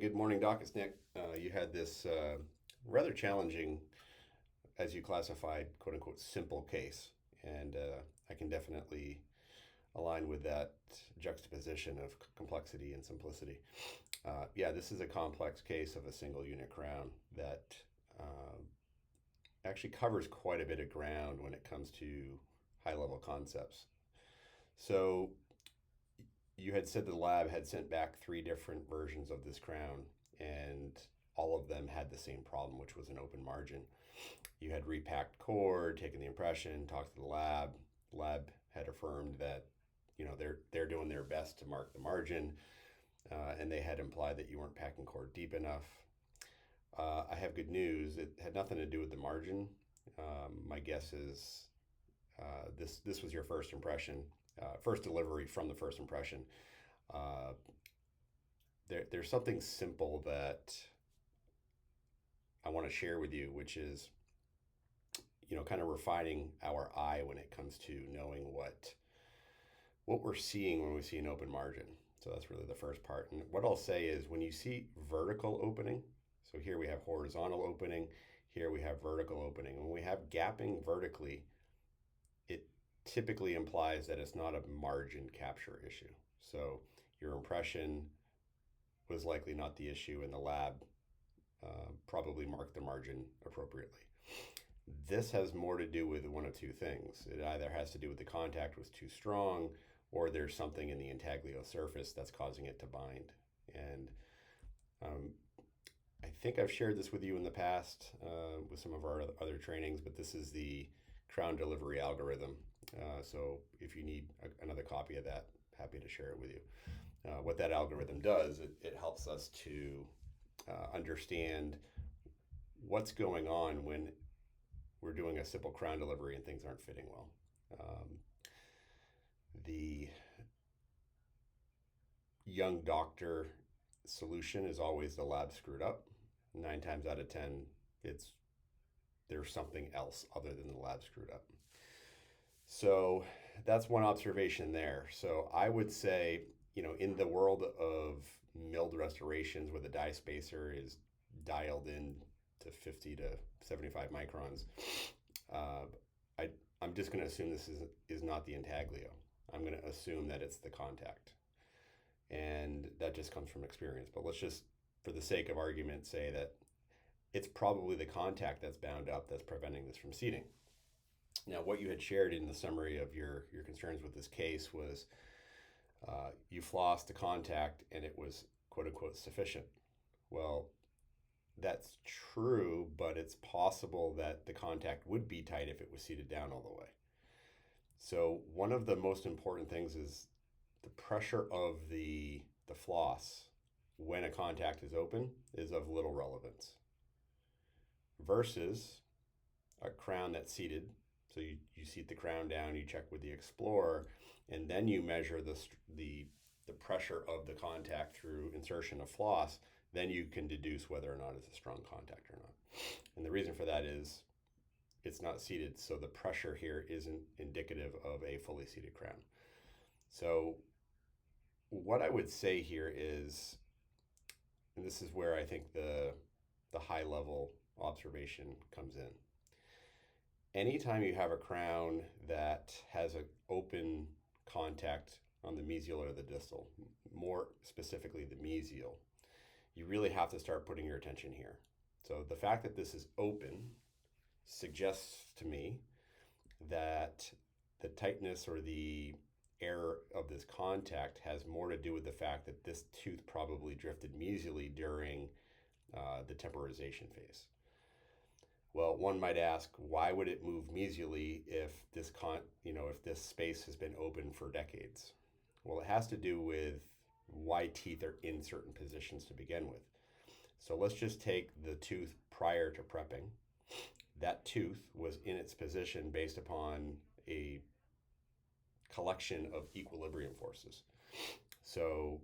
Good morning, Doc. It's Nick. You had this rather challenging, as you classified, quote unquote, simple case. And I can definitely align with that juxtaposition of complexity and simplicity. Yeah, this is a complex case of a single unit crown that actually covers quite a bit of ground when it comes to high level concepts. So, you had said the lab had sent back three different versions of this crown, and all of them had the same problem, which was an open margin. You had repacked cord, taken the impression, talked to the lab. Lab had affirmed that they're doing their best to mark the margin, and they had implied that you weren't packing cord deep enough. I have good news. It had nothing to do with the margin. My guess is this was your first impression, first delivery from the first impression. Uh, there's something simple that I want to share with you, which is kind of refining our eye when it comes to knowing what we're seeing when we see an open margin. So that's really the first part. And what I'll say is when you see vertical opening, so here we have horizontal opening, here we have vertical opening. When we have gapping vertically, it typically implies that it's not a margin capture issue. So your impression was likely not the issue, and the lab probably marked the margin appropriately. This has more to do with one of two things. It either has to do with the contact was too strong, or there's something in the intaglio surface that's causing it to bind. And um, I think I've shared this with you in the past with some of our other trainings, but this is the crown delivery algorithm. So if you need another copy of that, happy to share it with you. What that algorithm does, it helps us to understand what's going on when we're doing a simple crown delivery and things aren't fitting well. The young doctor solution is always the lab screwed up. 9 times out of 10, there's something else other than the lab screwed up. So that's one observation there. So I would say, in the world of milled restorations where the die spacer is dialed in to 50 to 75 microns, uh, I'm just going to assume this is not the intaglio. I'm going to assume that it's the contact. And that just comes from experience. But let's just, for the sake of argument, say that it's probably the contact that's bound up that's preventing this from seating. Now, what you had shared in the summary of your concerns with this case was you flossed the contact and it was quote unquote sufficient. Well, that's true, but it's possible that the contact would be tight if it was seated down all the way. So one of the most important things is the pressure of the floss when a contact is open is of little relevance versus a crown that's seated. So you seat the crown down, you check with the Explorer, and then you measure the pressure of the contact through insertion of floss. Then you can deduce whether or not it's a strong contact or not. And the reason for that is it's not seated, so the pressure here isn't indicative of a fully seated crown. So what I would say here is, and this is where I think the high level observation comes in. Anytime you have a crown that has an open contact on the mesial or the distal, more specifically the mesial, you really have to start putting your attention here. So the fact that this is open suggests to me that the tightness or the error of this contact has more to do with the fact that this tooth probably drifted mesially during the temporization phase. Well, one might ask, why would it move mesially if if this space has been open for decades? Well, it has to do with why teeth are in certain positions to begin with. So let's just take the tooth prior to prepping. That tooth was in its position based upon a collection of equilibrium forces. So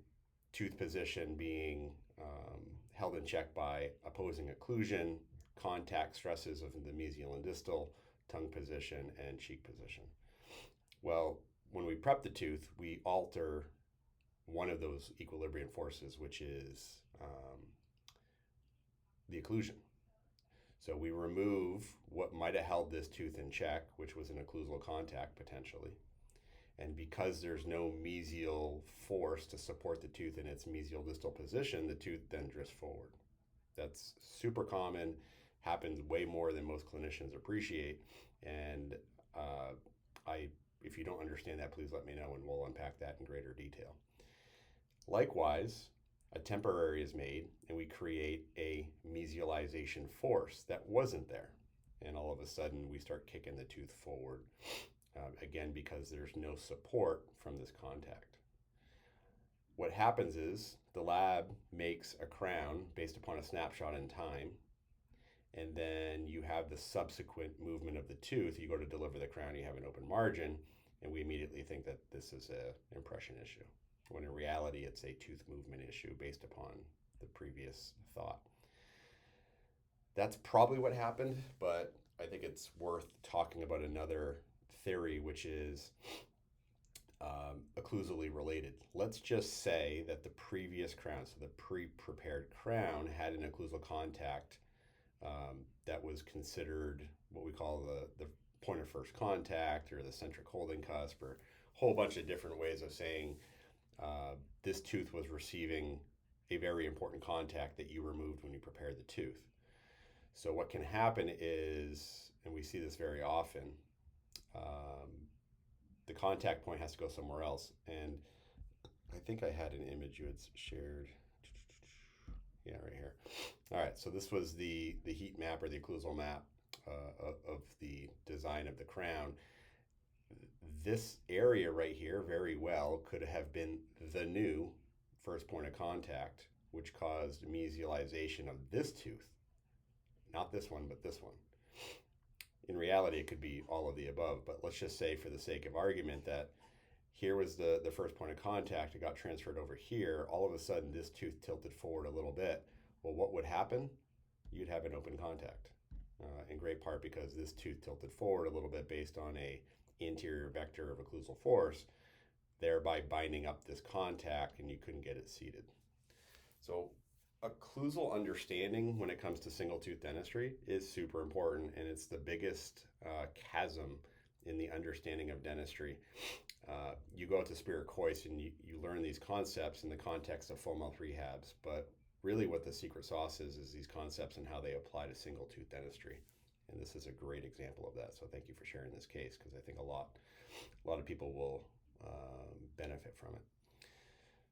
tooth position being held in check by opposing occlusion, contact stresses of the mesial and distal, tongue position, and cheek position. Well, when we prep the tooth, we alter one of those equilibrium forces, which is um, the occlusion. So we remove what might have held this tooth in check, which was an occlusal contact potentially. And because there's no mesial force to support the tooth in its mesial distal position, the tooth then drifts forward. That's super common, happens way more than most clinicians appreciate. And if you don't understand that, please let me know and we'll unpack that in greater detail. Likewise, a temporary is made and we create a mesialization force that wasn't there. And all of a sudden we start kicking the tooth forward, again, because there's no support from this contact. What happens is the lab makes a crown based upon a snapshot in time, and then you have the subsequent movement of the tooth. You go to deliver the crown, you have an open margin, and we immediately think that this is an impression issue, when in reality it's a tooth movement issue based upon the previous thought. That's probably what happened, but I think it's worth talking about another theory, which is occlusally related. Let's just say that the previous crown, so the pre-prepared crown, had an occlusal contact that was considered what we call the point of first contact or the centric holding cusp, or a whole bunch of different ways of saying this tooth was receiving a very important contact that you removed when you prepared the tooth. So what can happen is, and we see this very often, the contact point has to go somewhere else. And I think I had an image you had shared. Yeah, right here. All right, so this was the heat map or the occlusal map of the design of the crown. This area right here very well could have been the new first point of contact, which caused mesialization of this tooth. Not this one, but this one. In reality, it could be all of the above, but let's just say for the sake of argument that here was the first point of contact, it got transferred over here, all of a sudden this tooth tilted forward a little bit. Well, what would happen? You'd have an open contact, in great part because this tooth tilted forward a little bit based on a interior vector of occlusal force, thereby binding up this contact and you couldn't get it seated. So occlusal understanding when it comes to single tooth dentistry is super important, and it's the biggest chasm in the understanding of dentistry. You go out to Spirit Coist and you learn these concepts in the context of full mouth rehabs, but really what the secret sauce is these concepts and how they apply to single tooth dentistry. And this is a great example of that. So thank you for sharing this case, because I think a lot of people will benefit from it.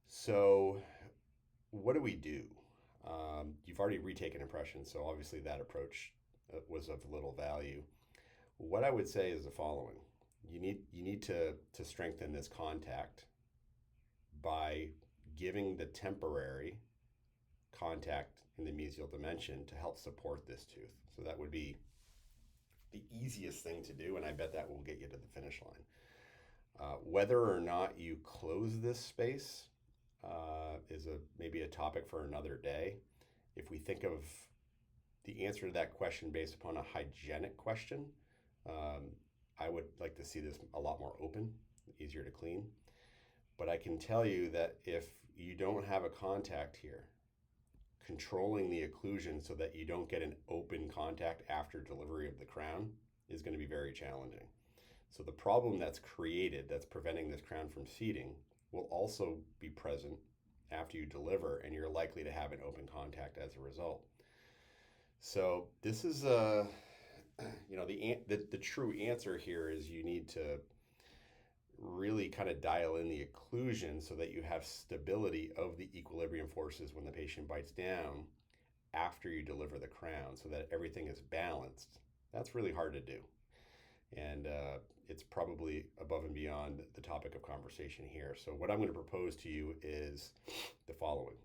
So what do we do? You've already retaken impressions, so obviously that approach was of little value. What I would say is the following. You need to strengthen this contact by giving the temporary contact in the mesial dimension to help support this tooth. So that would be the easiest thing to do, and I bet that will get you to the finish line. Whether or not you close this space is maybe a topic for another day. If we think of the answer to that question based upon a hygienic question, I would like to see this a lot more open, easier to clean. But I can tell you that if you don't have a contact here, controlling the occlusion so that you don't get an open contact after delivery of the crown is going to be very challenging. So the problem that's created, that's preventing this crown from seating, will also be present after you deliver, and you're likely to have an open contact as a result. So this is the true answer here is you need to really kind of dial in the occlusion so that you have stability of the equilibrium forces when the patient bites down after you deliver the crown, so that everything is balanced. That's really hard to do. And it's probably above and beyond the topic of conversation here. So what I'm going to propose to you is the following.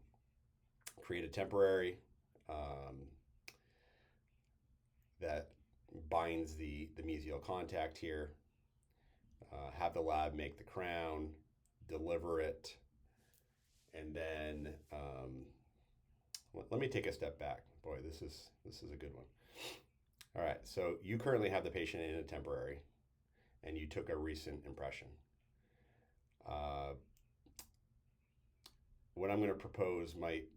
Create a temporary that binds the mesial contact here. Have the lab make the crown, deliver it, and then let me take a step back. Boy, this is a good one. All right, so you currently have the patient in a temporary, and you took a recent impression. What I'm going to propose might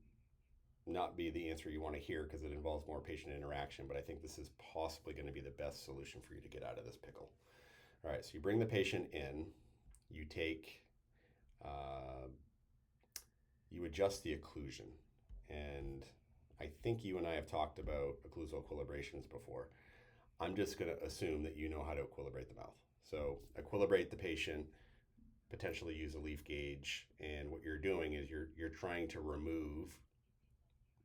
not be the answer you want to hear because it involves more patient interaction, but I think this is possibly going to be the best solution for you to get out of this pickle. All right, so you bring the patient in, you take, you adjust the occlusion. And I think you and I have talked about occlusal equilibrations before. I'm just going to assume that you know how to equilibrate the mouth. So equilibrate the patient, potentially use a leaf gauge, and what you're doing is you're trying to remove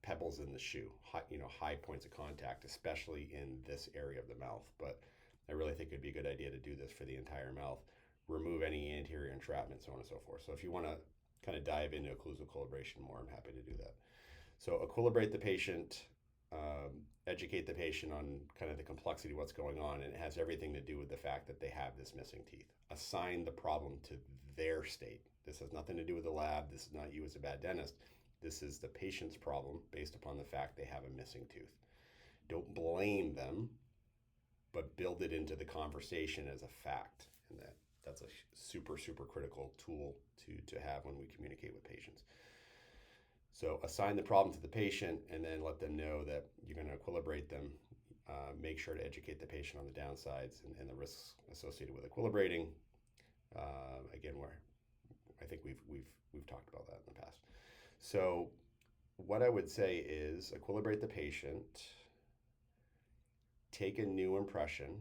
pebbles in the shoe, high points of contact, especially in this area of the mouth. But I really think it'd be a good idea to do this for the entire mouth. Remove any anterior entrapment, so on and so forth. So if you want to kind of dive into occlusal equilibration more, I'm happy to do that. So equilibrate the patient, educate the patient on kind of the complexity of what's going on, and it has everything to do with the fact that they have this missing teeth. Assign the problem to their state. This has nothing to do with the lab. This is not you as a bad dentist. This is the patient's problem based upon the fact they have a missing tooth. Don't blame them, but build it into the conversation as a fact. And that's a super, super critical tool to have when we communicate with patients. So assign the problem to the patient and then let them know that you're going to equilibrate them. Make sure to educate the patient on the downsides and the risks associated with equilibrating. Again, where I think we've talked about that in the past. So what I would say is equilibrate the patient, take a new impression,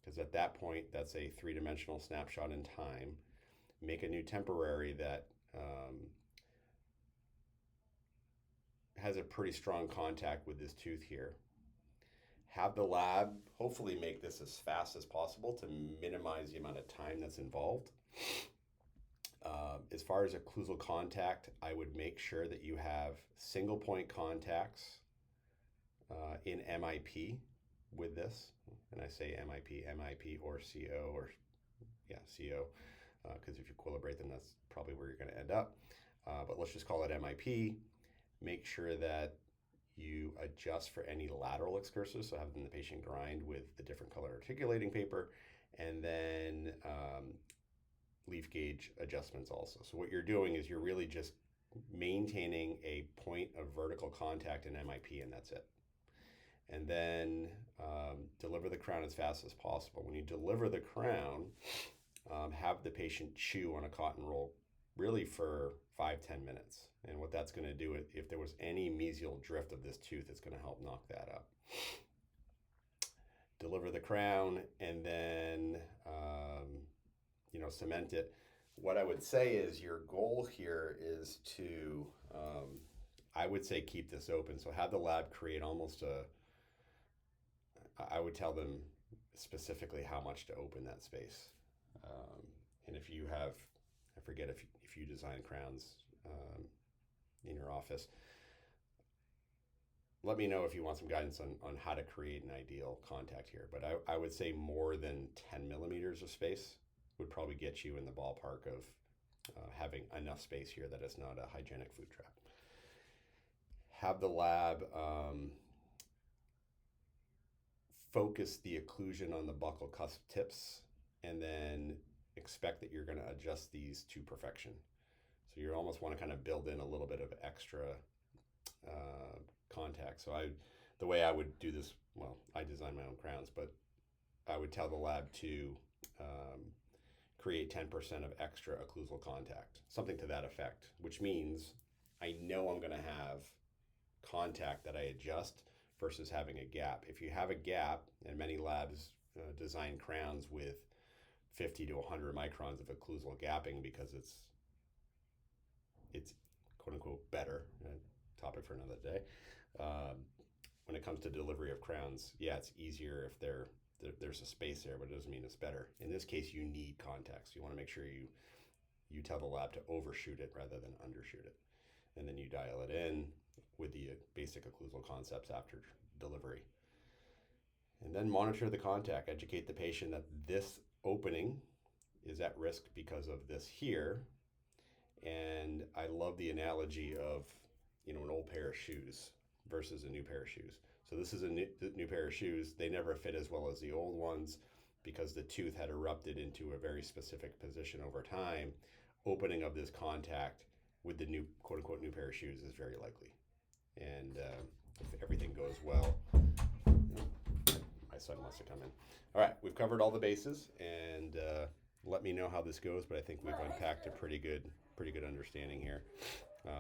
because at that point, that's a three-dimensional snapshot in time. Make a new temporary that has a pretty strong contact with this tooth here. Have the lab hopefully make this as fast as possible to minimize the amount of time that's involved. As far as occlusal contact, I would make sure that you have single point contacts in MIP with this. And I say MIP or CO or CO, because if you equilibrate them, that's probably where you're going to end up. But let's just call it MIP. Make sure that you adjust for any lateral excursus, so having the patient grind with the different color articulating paper, and then leaf gauge adjustments also. So what you're doing is you're really just maintaining a point of vertical contact in MIP, and that's it. And then deliver the crown as fast as possible. When you deliver the crown, have the patient chew on a cotton roll really for 5-10 minutes. And what that's going to do, if there was any mesial drift of this tooth, it's going to help knock that up. Deliver the crown and then cement it. What I would say is your goal here is to, I would say, keep this open. So have the lab create almost I would tell them specifically how much to open that space. And if you have, I forget if you design crowns in your office, let me know if you want some guidance on how to create an ideal contact here. But I would say more than 10 millimeters of space would probably get you in the ballpark of having enough space here that it's not a hygienic food trap. Have the lab focus the occlusion on the buccal cusp tips, and then expect that you're going to adjust these to perfection. So you almost want to kind of build in a little bit of extra contact. So the way I would do this, well, I design my own crowns, but I would tell the lab to create 10% of extra occlusal contact, something to that effect, which means I know I'm going to have contact that I adjust versus having a gap. If you have a gap, and many labs design crowns with 50 to 100 microns of occlusal gapping because it's quote unquote better, topic for another day. When it comes to delivery of crowns, yeah, it's easier if there's a space there, but it doesn't mean it's better. In this case, you need context. You want to make sure you tell the lab to overshoot it rather than undershoot it. And then you dial it in with the basic occlusal concepts after delivery. And then monitor the contact. Educate the patient that this opening is at risk because of this here. And I love the analogy of, an old pair of shoes versus a new pair of shoes. So this is a new pair of shoes. They never fit as well as the old ones because the tooth had erupted into a very specific position over time. Opening of this contact with the new, quote unquote, new pair of shoes is very likely. goes well. My son wants to come in. All right, we've covered all the bases, and let me know how this goes, but I think we've unpacked a pretty good understanding here.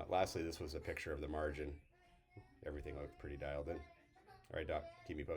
Lastly, this was a picture of the margin. Everything looked pretty dialed in. All right, Doc, keep me posted.